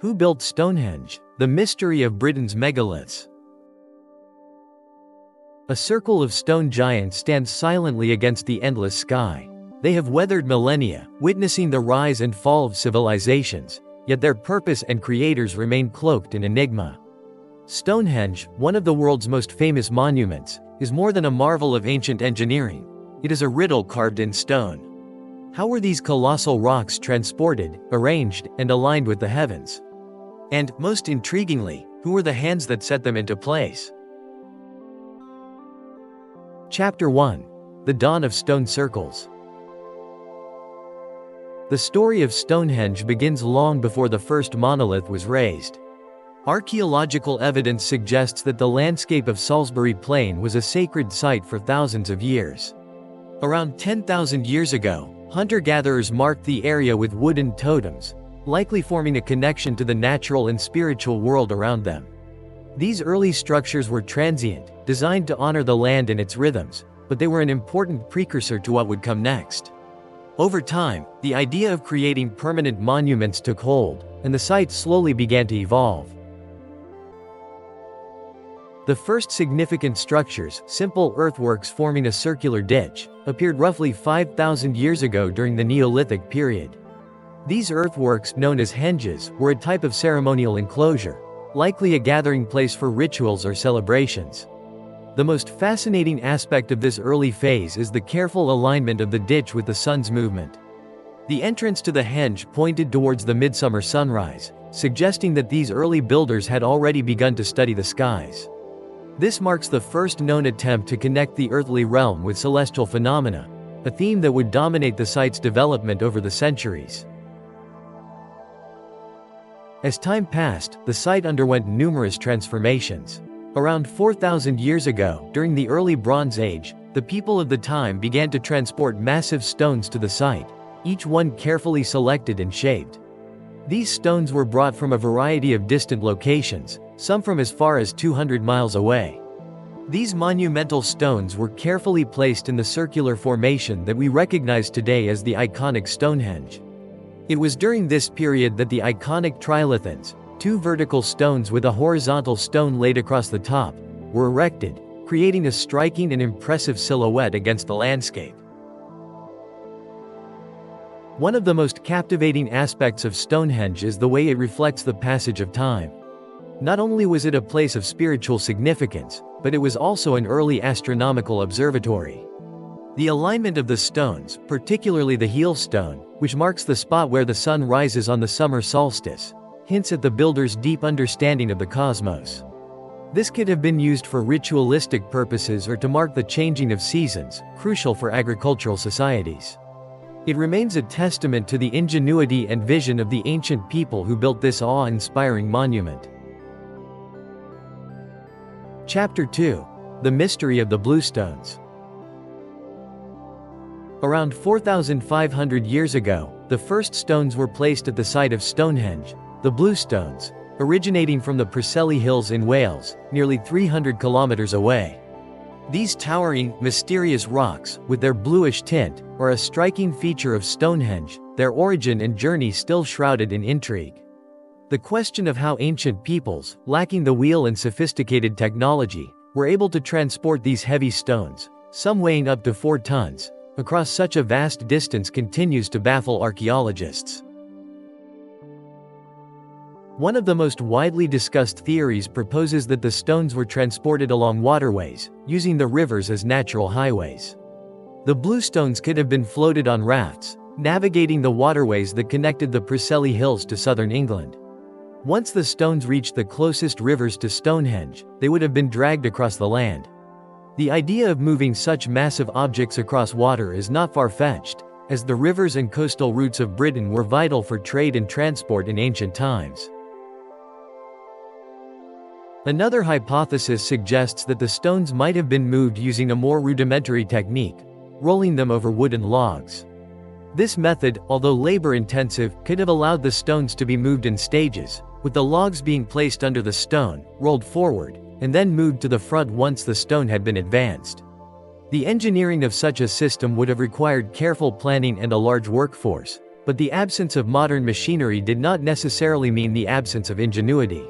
Who built Stonehenge? The mystery of Britain's megaliths. A circle of stone giants stands silently against the endless sky. They have weathered millennia, witnessing the rise and fall of civilizations, yet their purpose and creators remain cloaked in enigma. Stonehenge, one of the world's most famous monuments, is more than a marvel of ancient engineering. It is a riddle carved in stone. How were these colossal rocks transported, arranged, and aligned with the heavens? And, most intriguingly, who were the hands that set them into place? Chapter 1. The Dawn of Stone Circles. The story of Stonehenge begins long before the first monolith was raised. Archaeological evidence suggests that the landscape of Salisbury Plain was a sacred site for thousands of years. Around 10,000 years ago, hunter-gatherers marked the area with wooden totems, likely forming a connection to the natural and spiritual world around them. These early structures were transient, designed to honor the land and its rhythms, but they were an important precursor to what would come next. Over time, the idea of creating permanent monuments took hold, and the site slowly began to evolve. The first significant structures, simple earthworks forming a circular ditch, appeared roughly 5,000 years ago during the Neolithic period. These earthworks, known as henges, were a type of ceremonial enclosure, likely a gathering place for rituals or celebrations. The most fascinating aspect of this early phase is the careful alignment of the ditch with the sun's movement. The entrance to the henge pointed towards the midsummer sunrise, suggesting that these early builders had already begun to study the skies. This marks the first known attempt to connect the earthly realm with celestial phenomena, a theme that would dominate the site's development over the centuries. As time passed, the site underwent numerous transformations. Around 4,000 years ago, during the early Bronze Age, the people of the time began to transport massive stones to the site, each one carefully selected and shaped. These stones were brought from a variety of distant locations, some from as far as 200 miles away. These monumental stones were carefully placed in the circular formation that we recognize today as the iconic Stonehenge. It was during this period that the iconic trilithons, two vertical stones with a horizontal stone laid across the top, were erected, creating a striking and impressive silhouette against the landscape. One of the most captivating aspects of Stonehenge is the way it reflects the passage of time. Not only was it a place of spiritual significance, but it was also an early astronomical observatory. The alignment of the stones, particularly the heel stone, which marks the spot where the sun rises on the summer solstice, hints at the builder's deep understanding of the cosmos. This could have been used for ritualistic purposes or to mark the changing of seasons, crucial for agricultural societies. It remains a testament to the ingenuity and vision of the ancient people who built this awe-inspiring monument. Chapter 2. The Mystery of the Bluestones. Around 4,500 years ago, the first stones were placed at the site of Stonehenge, the Bluestones, originating from the Preseli Hills in Wales, nearly 300 kilometers away. These towering, mysterious rocks, with their bluish tint, are a striking feature of Stonehenge, their origin and journey still shrouded in intrigue. The question of how ancient peoples, lacking the wheel and sophisticated technology, were able to transport these heavy stones, some weighing up to 4 tons, across such a vast distance continues to baffle archaeologists. One of the most widely discussed theories proposes that the stones were transported along waterways, using the rivers as natural highways. The bluestones could have been floated on rafts, navigating the waterways that connected the Preseli Hills to southern England. Once the stones reached the closest rivers to Stonehenge, they would have been dragged across the land. The idea of moving such massive objects across water is not far-fetched, as the rivers and coastal routes of Britain were vital for trade and transport in ancient times. Another hypothesis suggests that the stones might have been moved using a more rudimentary technique, rolling them over wooden logs. This method, although labor-intensive, could have allowed the stones to be moved in stages, with the logs being placed under the stone, rolled forward, and then moved to the front once the stone had been advanced. The engineering of such a system would have required careful planning and a large workforce, But the absence of modern machinery did not necessarily mean the absence of ingenuity.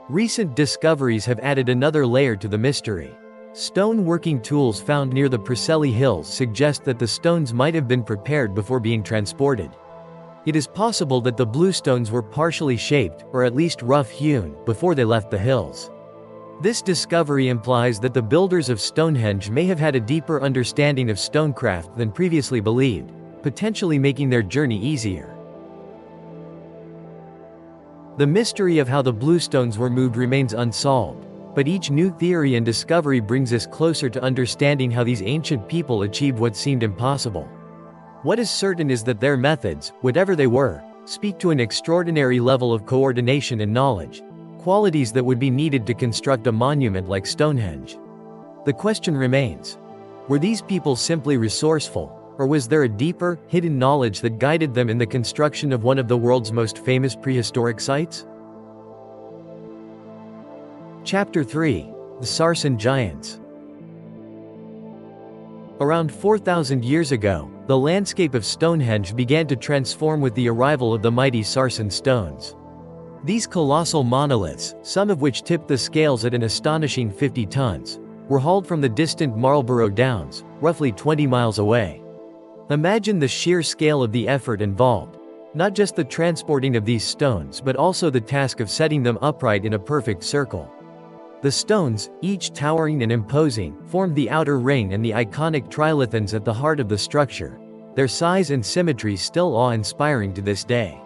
Recent discoveries have added another layer to the mystery. Stone working tools found near the Preseli Hills suggest that the stones might have been prepared before being transported. It is possible that the bluestones were partially shaped, or at least rough-hewn, before they left the hills. This discovery implies that the builders of Stonehenge may have had a deeper understanding of stonecraft than previously believed, potentially making their journey easier. The mystery of how the bluestones were moved remains unsolved, but each new theory and discovery brings us closer to understanding how these ancient people achieved what seemed impossible. What is certain is that their methods, whatever they were, speak to an extraordinary level of coordination and knowledge, qualities that would be needed to construct a monument like Stonehenge. The question remains: were these people simply resourceful, or was there a deeper, hidden knowledge that guided them in the construction of one of the world's most famous prehistoric sites? Chapter 3: The Sarsen Giants. Around 4,000 years ago, the landscape of Stonehenge began to transform with the arrival of the mighty Sarsen stones. These colossal monoliths, some of which tipped the scales at an astonishing 50 tons, were hauled from the distant Marlborough Downs, roughly 20 miles away. Imagine the sheer scale of the effort involved. Not just the transporting of these stones but also the task of setting them upright in a perfect circle. The stones, each towering and imposing, formed the outer ring and the iconic trilithons at the heart of the structure, their size and symmetry still awe-inspiring to this day.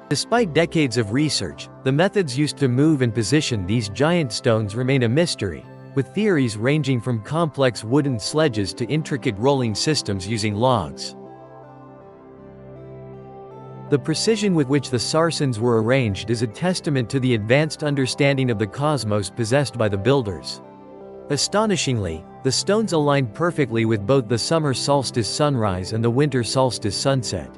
Despite decades of research, the methods used to move and position these giant stones remain a mystery, with theories ranging from complex wooden sledges to intricate rolling systems using logs. The precision with which the Sarsens were arranged is a testament to the advanced understanding of the cosmos possessed by the builders. Astonishingly, the stones aligned perfectly with both the summer solstice sunrise and the winter solstice sunset.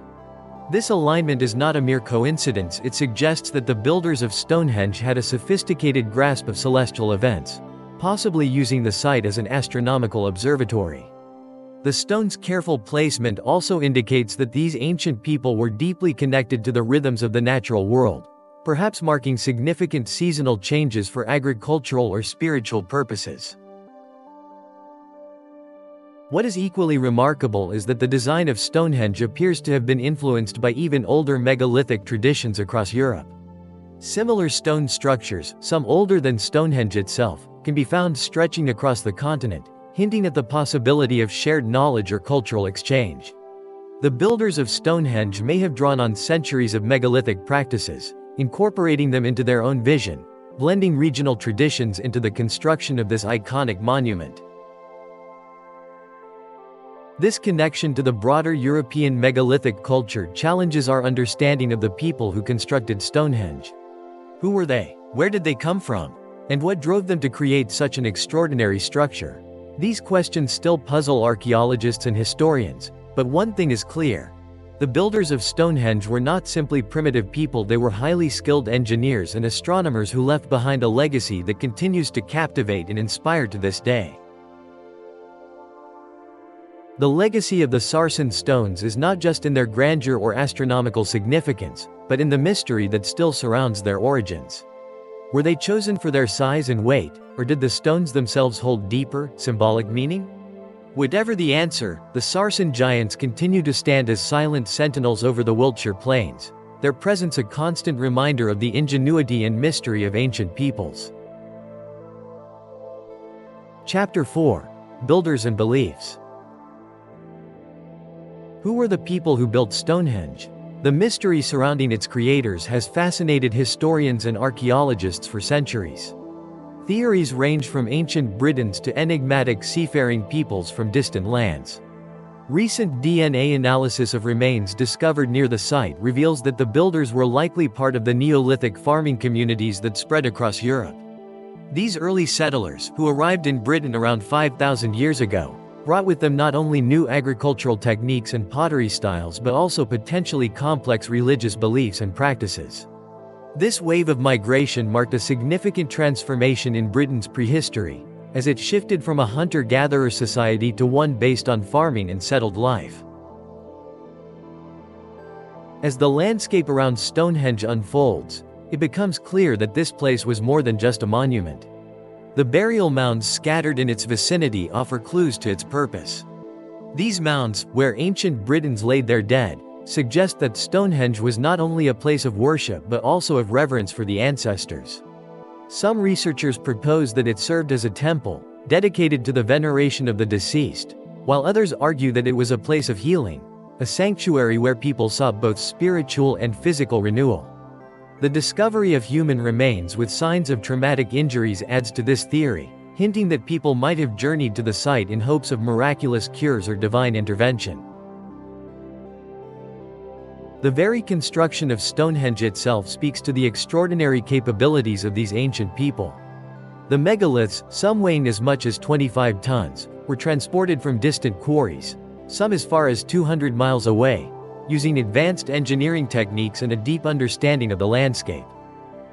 This alignment is not a mere coincidence, it suggests that the builders of Stonehenge had a sophisticated grasp of celestial events, possibly using the site as an astronomical observatory. The stone's careful placement also indicates that these ancient people were deeply connected to the rhythms of the natural world, perhaps marking significant seasonal changes for agricultural or spiritual purposes. What is equally remarkable is that the design of Stonehenge appears to have been influenced by even older megalithic traditions across Europe. Similar stone structures, some older than Stonehenge itself, can be found stretching across the continent, hinting at the possibility of shared knowledge or cultural exchange. The builders of Stonehenge may have drawn on centuries of megalithic practices, incorporating them into their own vision, blending regional traditions into the construction of this iconic monument. This connection to the broader European megalithic culture challenges our understanding of the people who constructed Stonehenge. Who were they? Where did they come from? And what drove them to create such an extraordinary structure? These questions still puzzle archaeologists and historians, but one thing is clear. The builders of Stonehenge were not simply primitive people, they were highly skilled engineers and astronomers who left behind a legacy that continues to captivate and inspire to this day. The legacy of the Sarsen stones is not just in their grandeur or astronomical significance, but in the mystery that still surrounds their origins. Were they chosen for their size and weight, or did the stones themselves hold deeper, symbolic meaning? Whatever the answer, the Sarsen giants continue to stand as silent sentinels over the Wiltshire plains, their presence a constant reminder of the ingenuity and mystery of ancient peoples. Chapter 4: Builders and Beliefs. Who were the people who built Stonehenge? The mystery surrounding its creators has fascinated historians and archaeologists for centuries. Theories range from ancient Britons to enigmatic seafaring peoples from distant lands. Recent DNA analysis of remains discovered near the site reveals that the builders were likely part of the Neolithic farming communities that spread across Europe. These early settlers, who arrived in Britain around 5,000 years ago, brought with them not only new agricultural techniques and pottery styles but also potentially complex religious beliefs and practices. This wave of migration marked a significant transformation in Britain's prehistory, as it shifted from a hunter-gatherer society to one based on farming and settled life. As the landscape around Stonehenge unfolds, it becomes clear that this place was more than just a monument. The burial mounds scattered in its vicinity offer clues to its purpose. These mounds, where ancient Britons laid their dead, suggest that Stonehenge was not only a place of worship but also of reverence for the ancestors. Some researchers propose that it served as a temple, dedicated to the veneration of the deceased, while others argue that it was a place of healing, a sanctuary where people sought both spiritual and physical renewal. The discovery of human remains with signs of traumatic injuries adds to this theory, hinting that people might have journeyed to the site in hopes of miraculous cures or divine intervention. The very construction of Stonehenge itself speaks to the extraordinary capabilities of these ancient people. The megaliths, some weighing as much as 25 tons, were transported from distant quarries, some as far as 200 miles away, using advanced engineering techniques and a deep understanding of the landscape.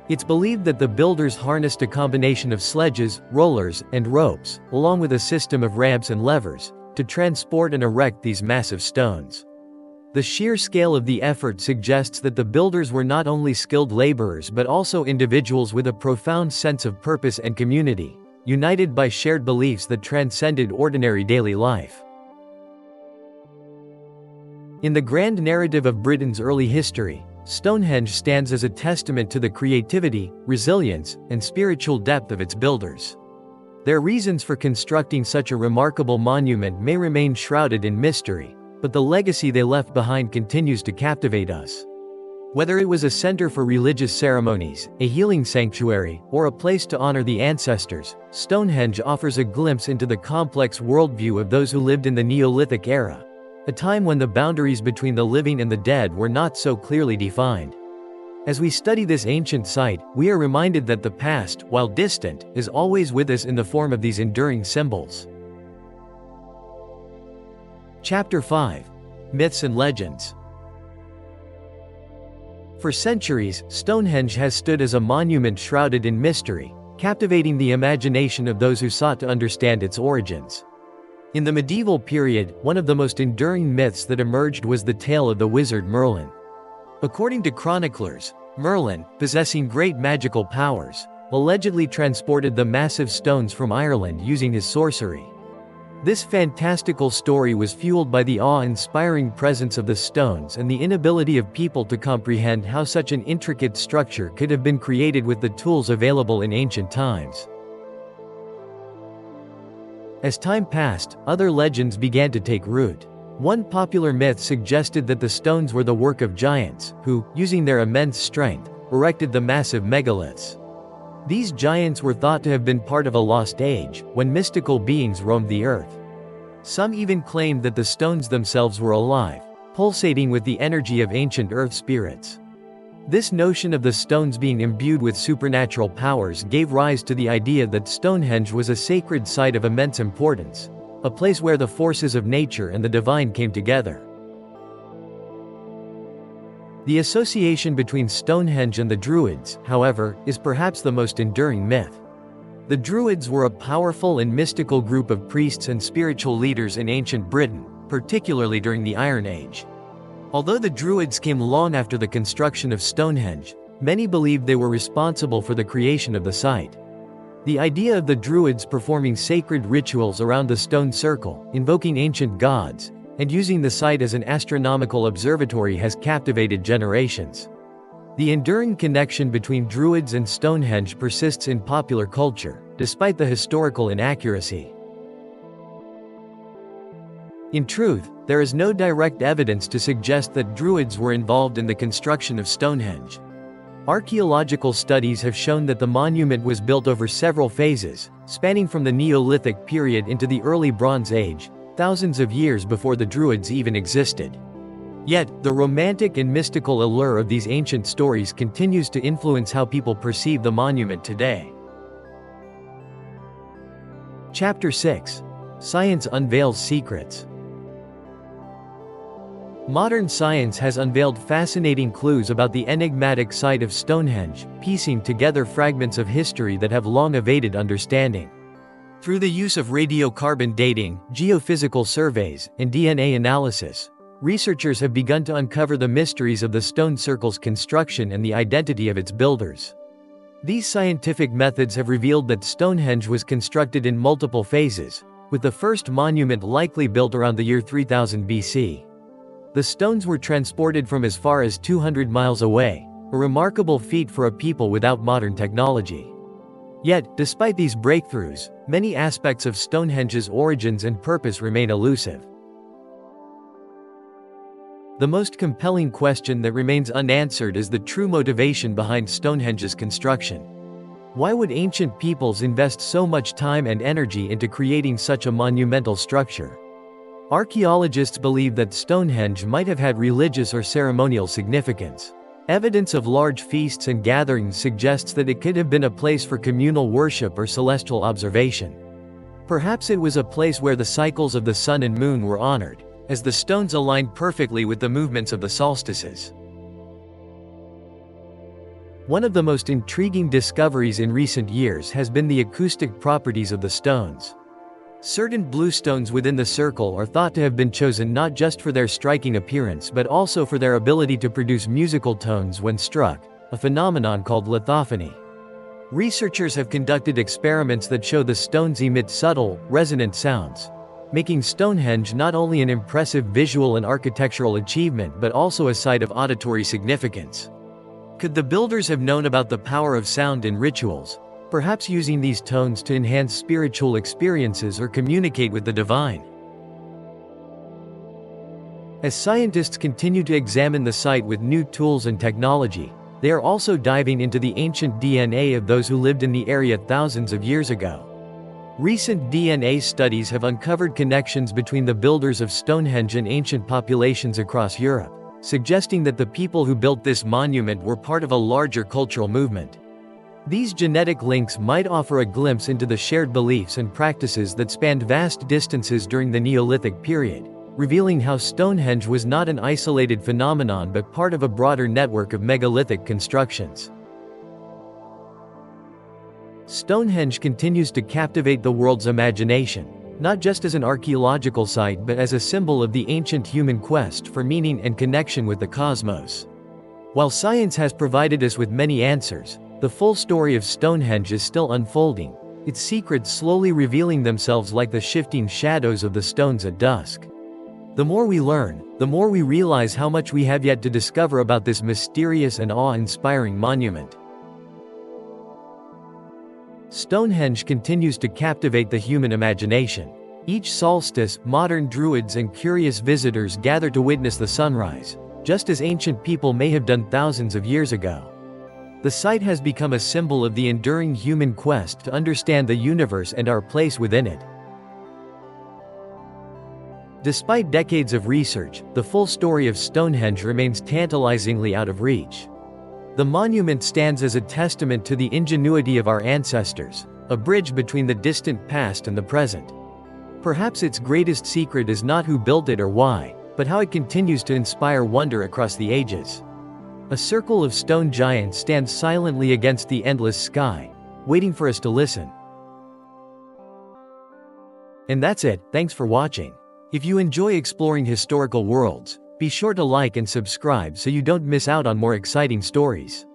It's believed that the builders harnessed a combination of sledges, rollers, and ropes, along with a system of ramps and levers, to transport and erect these massive stones. The sheer scale of the effort suggests that the builders were not only skilled laborers but also individuals with a profound sense of purpose and community, united by shared beliefs that transcended ordinary daily life. In the grand narrative of Britain's early history, Stonehenge stands as a testament to the creativity, resilience, and spiritual depth of its builders. Their reasons for constructing such a remarkable monument may remain shrouded in mystery, but the legacy they left behind continues to captivate us. Whether it was a center for religious ceremonies, a healing sanctuary, or a place to honor the ancestors, Stonehenge offers a glimpse into the complex worldview of those who lived in the Neolithic era, a time when the boundaries between the living and the dead were not so clearly defined. As we study this ancient site, we are reminded that the past, while distant, is always with us in the form of these enduring symbols. Chapter 5. Myths and Legends. For centuries, Stonehenge has stood as a monument shrouded in mystery, captivating the imagination of those who sought to understand its origins. In the medieval period, one of the most enduring myths that emerged was the tale of the wizard Merlin. According to chroniclers, Merlin, possessing great magical powers, allegedly transported the massive stones from Ireland using his sorcery. This fantastical story was fueled by the awe-inspiring presence of the stones and the inability of people to comprehend how such an intricate structure could have been created with the tools available in ancient times. As time passed, other legends began to take root. One popular myth suggested that the stones were the work of giants, who, using their immense strength, erected the massive megaliths. These giants were thought to have been part of a lost age, when mystical beings roamed the earth. Some even claimed that the stones themselves were alive, pulsating with the energy of ancient earth spirits. This notion of the stones being imbued with supernatural powers gave rise to the idea that Stonehenge was a sacred site of immense importance, a place where the forces of nature and the divine came together. The association between Stonehenge and the Druids, however, is perhaps the most enduring myth. The Druids were a powerful and mystical group of priests and spiritual leaders in ancient Britain, particularly during the Iron Age. Although the Druids came long after the construction of Stonehenge, many believed they were responsible for the creation of the site. The idea of the Druids performing sacred rituals around the stone circle, invoking ancient gods, and using the site as an astronomical observatory has captivated generations. The enduring connection between Druids and Stonehenge persists in popular culture, despite the historical inaccuracy. In truth, there is no direct evidence to suggest that Druids were involved in the construction of Stonehenge. Archaeological studies have shown that the monument was built over several phases, spanning from the Neolithic period into the early Bronze Age, thousands of years before the Druids even existed. Yet, the romantic and mystical allure of these ancient stories continues to influence how people perceive the monument today. Chapter 6. Science unveils secrets. Modern science has unveiled fascinating clues about the enigmatic site of Stonehenge, piecing together fragments of history that have long evaded understanding. Through the use of radiocarbon dating, geophysical surveys, and DNA analysis, researchers have begun to uncover the mysteries of the stone circle's construction and the identity of its builders. These scientific methods have revealed that Stonehenge was constructed in multiple phases, with the first monument likely built around the year 3000 BC. The stones were transported from as far as 200 miles away, a remarkable feat for a people without modern technology. Yet, despite these breakthroughs, many aspects of Stonehenge's origins and purpose remain elusive. The most compelling question that remains unanswered is the true motivation behind Stonehenge's construction. Why would ancient peoples invest so much time and energy into creating such a monumental structure? Archaeologists believe that Stonehenge might have had religious or ceremonial significance. Evidence of large feasts and gatherings suggests that it could have been a place for communal worship or celestial observation. Perhaps it was a place where the cycles of the sun and moon were honored, as the stones aligned perfectly with the movements of the solstices. One of the most intriguing discoveries in recent years has been the acoustic properties of the stones. Certain bluestones within the circle are thought to have been chosen not just for their striking appearance but also for their ability to produce musical tones when struck, a phenomenon called lithophony. Researchers have conducted experiments that show the stones emit subtle, resonant sounds, making Stonehenge not only an impressive visual and architectural achievement but also a site of auditory significance. Could the builders have known about the power of sound in rituals, perhaps using these tones to enhance spiritual experiences or communicate with the divine? As scientists continue to examine the site with new tools and technology, they are also diving into the ancient DNA of those who lived in the area thousands of years ago. Recent DNA studies have uncovered connections between the builders of Stonehenge and ancient populations across Europe, suggesting that the people who built this monument were part of a larger cultural movement. These genetic links might offer a glimpse into the shared beliefs and practices that spanned vast distances during the Neolithic period, revealing how Stonehenge was not an isolated phenomenon but part of a broader network of megalithic constructions. Stonehenge continues to captivate the world's imagination, not just as an archaeological site but as a symbol of the ancient human quest for meaning and connection with the cosmos. While science has provided us with many answers, the full story of Stonehenge is still unfolding, its secrets slowly revealing themselves like the shifting shadows of the stones at dusk. The more we learn, the more we realize how much we have yet to discover about this mysterious and awe-inspiring monument. Stonehenge continues to captivate the human imagination. Each solstice, modern Druids and curious visitors gather to witness the sunrise, just as ancient people may have done thousands of years ago. The site has become a symbol of the enduring human quest to understand the universe and our place within it. Despite decades of research, the full story of Stonehenge remains tantalizingly out of reach. The monument stands as a testament to the ingenuity of our ancestors, a bridge between the distant past and the present. Perhaps its greatest secret is not who built it or why, but how it continues to inspire wonder across the ages. A circle of stone giants stands silently against the endless sky, waiting for us to listen. And that's it, thanks for watching. If you enjoy exploring historical worlds, be sure to like and subscribe so you don't miss out on more exciting stories.